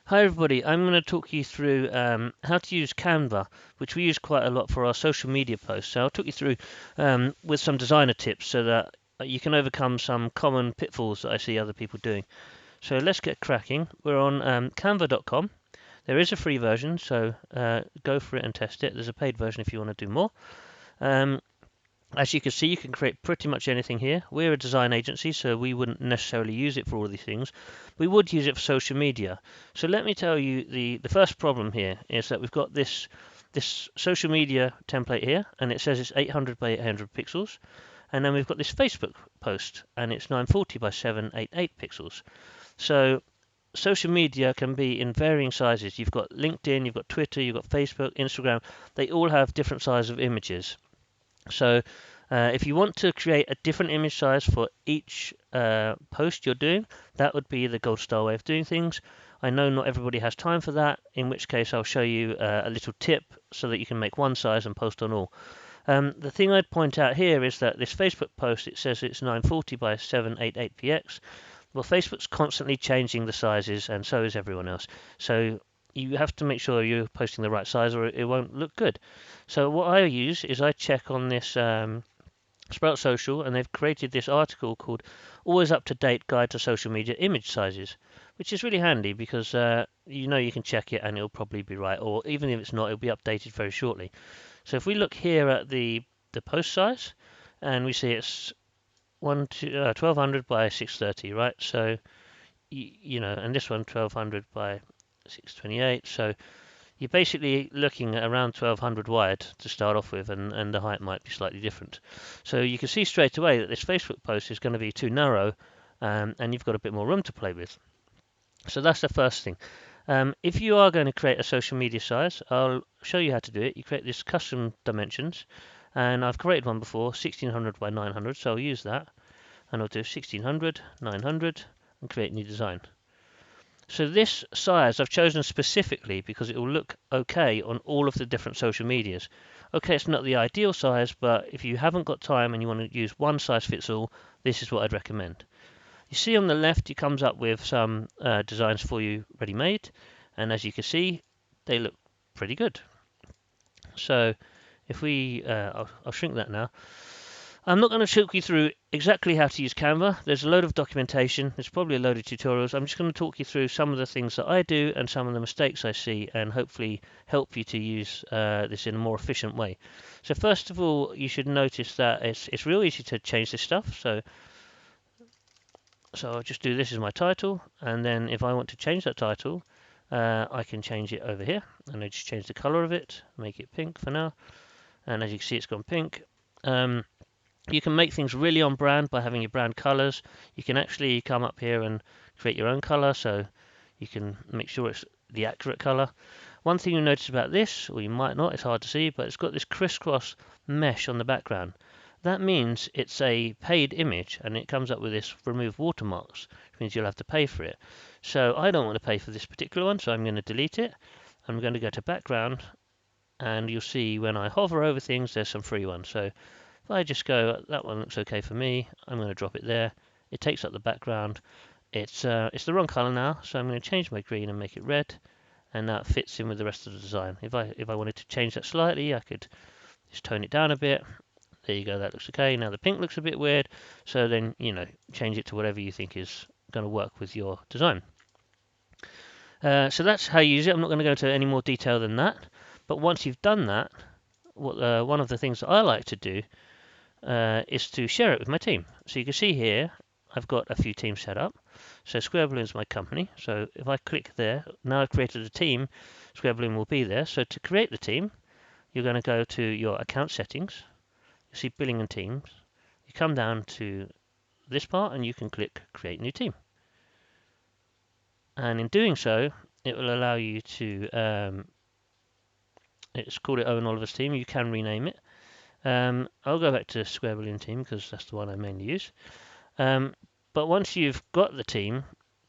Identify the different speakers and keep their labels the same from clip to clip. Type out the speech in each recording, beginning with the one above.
Speaker 1: Hi everybody, I'm going to talk you through how to use Canva, which we use quite a lot for our social media posts. So I'll talk you through with some designer tips so that you can overcome some common pitfalls that I see other people doing. So let's get cracking. We're on canva.com. There is a free version, so go for it and test it. There's a paid version if you want to do more. Um, as you can see, you can create pretty much anything here. We're a design agency, so we wouldn't necessarily use it for all of these things. We would use it for social media. So let me tell you, the first problem here is that we've got this social media template here, and it says it's 800 by 800 pixels. And then we've got this Facebook post, and it's 940 by 788 pixels. So social media can be in varying sizes. You've got LinkedIn, you've got Twitter, you've got Facebook, Instagram. They all have different sizes of images. So if you want to create a different image size for each post you're doing, that would be the gold star way of doing things. I know not everybody has time for that, in which case I'll show you a little tip so that you can make one size and post on all. The thing I'd point out here is that this Facebook post, it says it's 940 by 788px. Well, Facebook's constantly changing the sizes, and so is everyone else. So you have to make sure you're posting the right size or it won't look good. So what I use is I check on this Sprout Social, and they've created this article called Always Up to Date Guide to Social Media Image Sizes, which is really handy because you can check it and it'll probably be right, or even if it's not, it'll be updated very shortly. So if we look here at the post size, and we see it's 1200 by 630, right? So and this one 1200 by 628. So you're basically looking at around 1200 wide to start off with, and the height might be slightly different. So you can see straight away that this Facebook post is going to be too narrow, and you've got a bit more room to play with. So that's the first thing. If you are going to create a social media size, I'll show you how to do it. You create this custom dimensions, and I've created one before, 1600 by 900, so I'll use that, and I'll do 1600, 900, and create new design. So this size I've chosen specifically because it will look okay on all of the different social medias. Okay, it's not the ideal size, but if you haven't got time and you want to use one size fits all, this is what I'd recommend. You see on the left, it comes up with some designs for you ready-made, and as you can see, they look pretty good. So if I'll shrink that now. I'm not going to talk you through exactly how to use Canva. There's a load of documentation. There's probably a load of tutorials. I'm just going to talk you through some of the things that I do and some of the mistakes I see, and hopefully help you to use this in a more efficient way. So first of all, you should notice that it's real easy to change this stuff. So I'll just do this as my title, and then if I want to change that title, I can change it over here, and I just change the color of it, make it pink for now, and as you can see, it's gone pink. You can make things really on brand by having your brand colors. You can actually come up here and create your own color, so you can make sure it's the accurate color. One thing you'll notice about this, or you might not, it's hard to see, but it's got this crisscross mesh on the background. That means it's a paid image, and it comes up with this remove watermarks, which means you'll have to pay for it. So I don't want to pay for this particular one, so I'm going to delete it. I'm going to go to background, and you'll see when I hover over things, there's some free ones. So if I just go, that one looks okay for me, I'm going to drop it there. It takes up the background. It's the wrong color now, so I'm going to change my green and make it red, and that fits in with the rest of the design. If I wanted to change that slightly, I could just tone it down a bit. There you go, that looks okay. Now the pink looks a bit weird, so then, change it to whatever you think is going to work with your design. So that's how you use it. I'm not going to go into any more detail than that, but once you've done that, one of the things that I like to do is to share it with my team. So you can see here, I've got a few teams set up. So Square Balloon is my company. So if I click there, now I've created a team, Square Balloon will be there. So to create the team, you're going to go to your account settings. You see billing and teams. You come down to this part and you can click create new team. And in doing so, it will allow you to, it's called it Owen Oliver's team. You can rename it. I'll go back to Square Balloon team because that's the one I mainly use. But once you've got the team,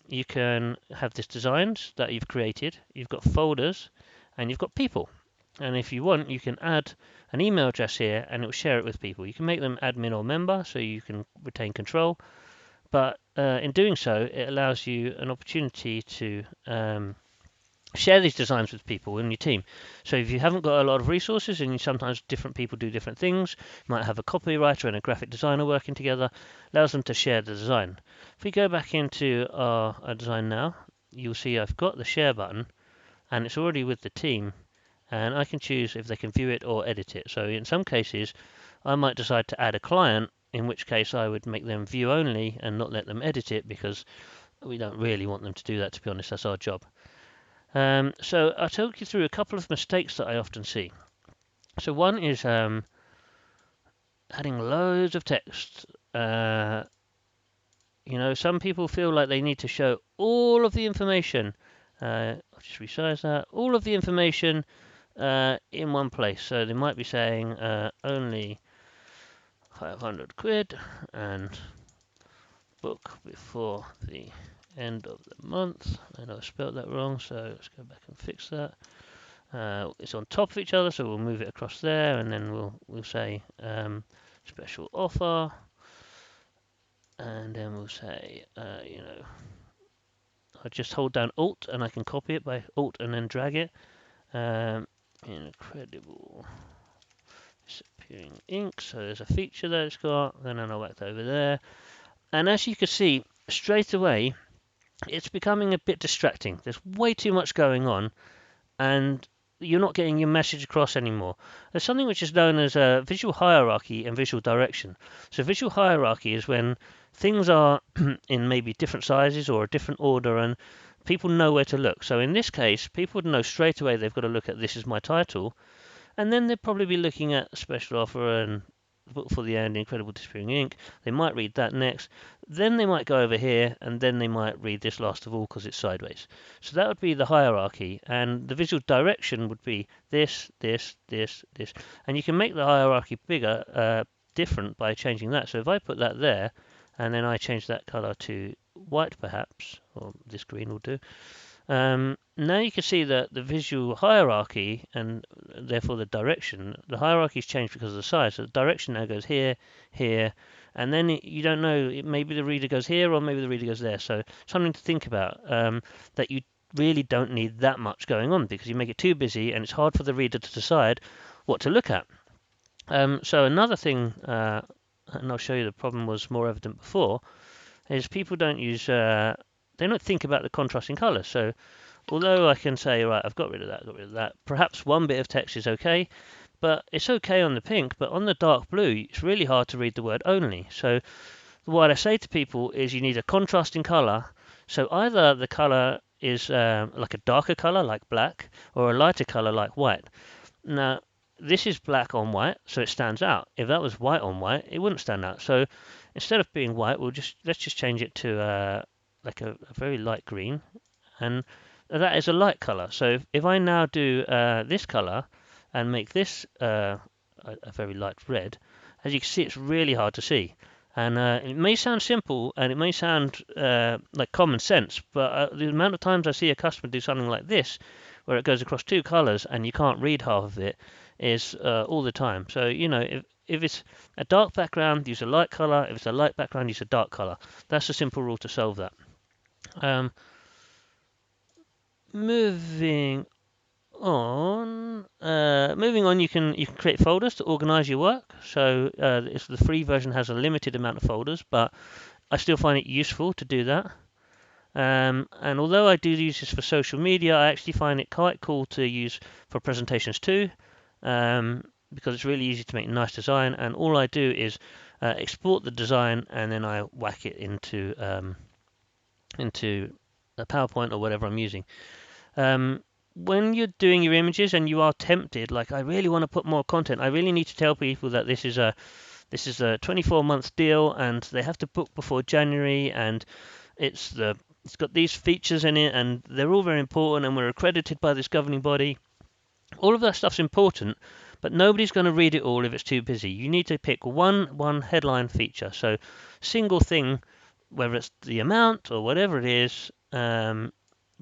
Speaker 1: you can have this designs that you've created. You've got folders, and you've got people. And if you want, you can add an email address here, and it will share it with people. You can make them admin or member, so you can retain control. But in doing so, it allows you an opportunity to share these designs with people in your team. So if you haven't got a lot of resources, and sometimes different people do different things, you might have a copywriter and a graphic designer working together, allows them to share the design. If we go back into our design now, you'll see I've got the share button, and it's already with the team, and I can choose if they can view it or edit it. So in some cases, I might decide to add a client, in which case I would make them view only and not let them edit it, because we don't really want them to do that, to be honest. That's our job. So I'll talk you through a couple of mistakes that I often see. So one is adding loads of text. Some people feel like they need to show all of the information. I'll just resize that. All of the information in one place. So they might be saying only 500 quid and book before the end of the month. I know I spelled that wrong, so let's go back and fix that. It's on top of each other, so we'll move it across there, and then we'll say special offer, and then we'll say I just hold down Alt and I can copy it by Alt and then drag it. Incredible disappearing ink. So there's a feature that it's got. Then I'll whack that over there, and as you can see straight away, it's becoming a bit distracting. There's way too much going on, and you're not getting your message across anymore. There's something which is known as visual hierarchy and visual direction. So visual hierarchy is when things are in maybe different sizes or a different order, and people know where to look. So in this case, people would know straight away they've got to look at this is my title, and then they'd probably be looking at special offer and book for the end, incredible disappearing ink. They might read that next. Then they might go over here, and then they might read this last of all because it's sideways. So that would be the hierarchy, and the visual direction would be this, this, this, this. And you can make the hierarchy bigger, different by changing that. So if I put that there, and then I change that color to white perhaps, or this green will do. Now you can see that the visual hierarchy, and therefore the direction, the hierarchy's changed because of the size. So the direction now goes here, here, and then you don't know, maybe the reader goes here or maybe the reader goes there. So something to think about, that you really don't need that much going on, because you make it too busy and it's hard for the reader to decide what to look at. So another thing, and I'll show you the problem was more evident before, is people don't use, they don't think about the contrasting colours. So although I can say, right, I've got rid of that, perhaps one bit of text is okay, but it's okay on the pink, but on the dark blue, it's really hard to read the word only. So what I say to people is you need a contrasting colour. So either the colour is like a darker colour, like black, or a lighter colour, like white. Now, this is black on white, so it stands out. If that was white on white, it wouldn't stand out. So instead of being white, let's just change it to like a very light green, and that is a light color. So if I now do this color and make this a very light red, as you can see, it's really hard to see. And it may sound simple and it may sound like common sense, but the amount of times I see a customer do something like this, where it goes across two colors and you can't read half of it, is all the time. So if it's a dark background, use a light color. If it's a light background, use a dark color. That's a simple rule to solve that. Moving on, you can create folders to organize your work. So the free version has a limited amount of folders, but I still find it useful to do that. And although I do use this for social media, I actually find it quite cool to use for presentations too, because it's really easy to make nice design. And all I do is export the design, and then I whack it into a PowerPoint or whatever I'm using. When you're doing your images and you are tempted, like I really want to put more content, I really need to tell people that this is a 24-month deal and they have to book before January, and it's got these features in it and they're all very important, and we're accredited by this governing body. All of that stuff's important, but nobody's going to read it all if it's too busy. You need to pick one headline feature. So single thing, whether it's the amount or whatever it is,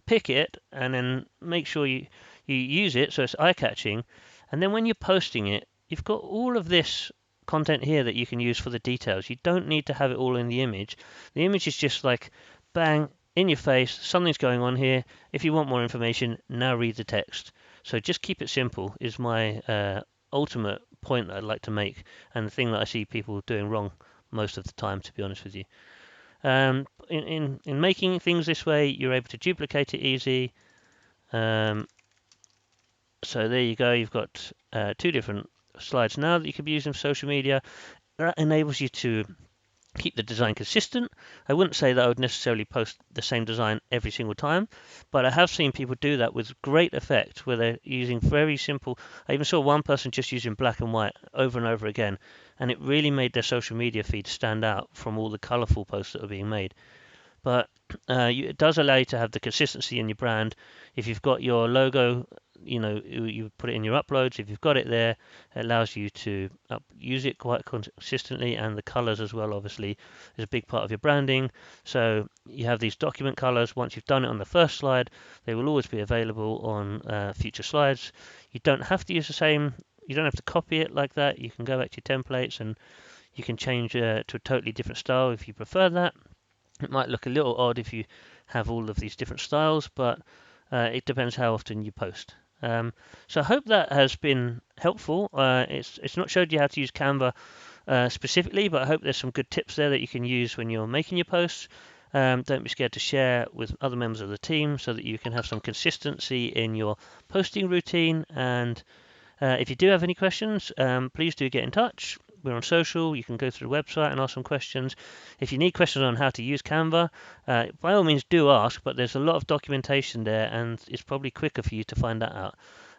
Speaker 1: pick it and then make sure you use it so it's eye-catching. And then when you're posting it, you've got all of this content here that you can use for the details. You don't need to have it all in the image. The image is just like bang, in your face, something's going on here. If you want more information, now read the text. So just keep it simple is my ultimate point that I'd like to make, and the thing that I see people doing wrong most of the time, to be honest with you. In making things this way, you're able to duplicate it easy. So there you go. You've got two different slides now that you could be using for social media. That enables you to keep the design consistent. I wouldn't say that I would necessarily post the same design every single time, but I have seen people do that with great effect where they're using very simple. I even saw one person just using black and white over and over again, and it really made their social media feed stand out from all the colorful posts that are being made. But it does allow you to have the consistency in your brand. If you've got your logo, you put it in your uploads. If you've got it there, it allows you to use it quite consistently, and the colors as well, obviously, is a big part of your branding. So you have these document colors. Once you've done it on the first slide, they will always be available on future slides. You don't have to use the same. You don't have to copy it like that. You can go back to your templates and you can change to a totally different style if you prefer that. It might look a little odd if you have all of these different styles, but it depends how often you post. So I hope that has been helpful. It's not showed you how to use Canva specifically, but I hope there's some good tips there that you can use when you're making your posts. Don't be scared to share with other members of the team so that you can have some consistency in your posting routine. And if you do have any questions, please do get in touch. We're on social. You can go through the website and ask some questions. If you need questions on how to use Canva, by all means do ask, but there's a lot of documentation there, and it's probably quicker for you to find that out.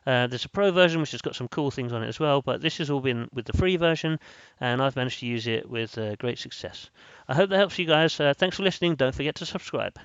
Speaker 1: There's a pro version which has got some cool things on it as well, but this has all been with the free version, and I've managed to use it with great success. I hope that helps you guys. Thanks for listening. Don't forget to subscribe.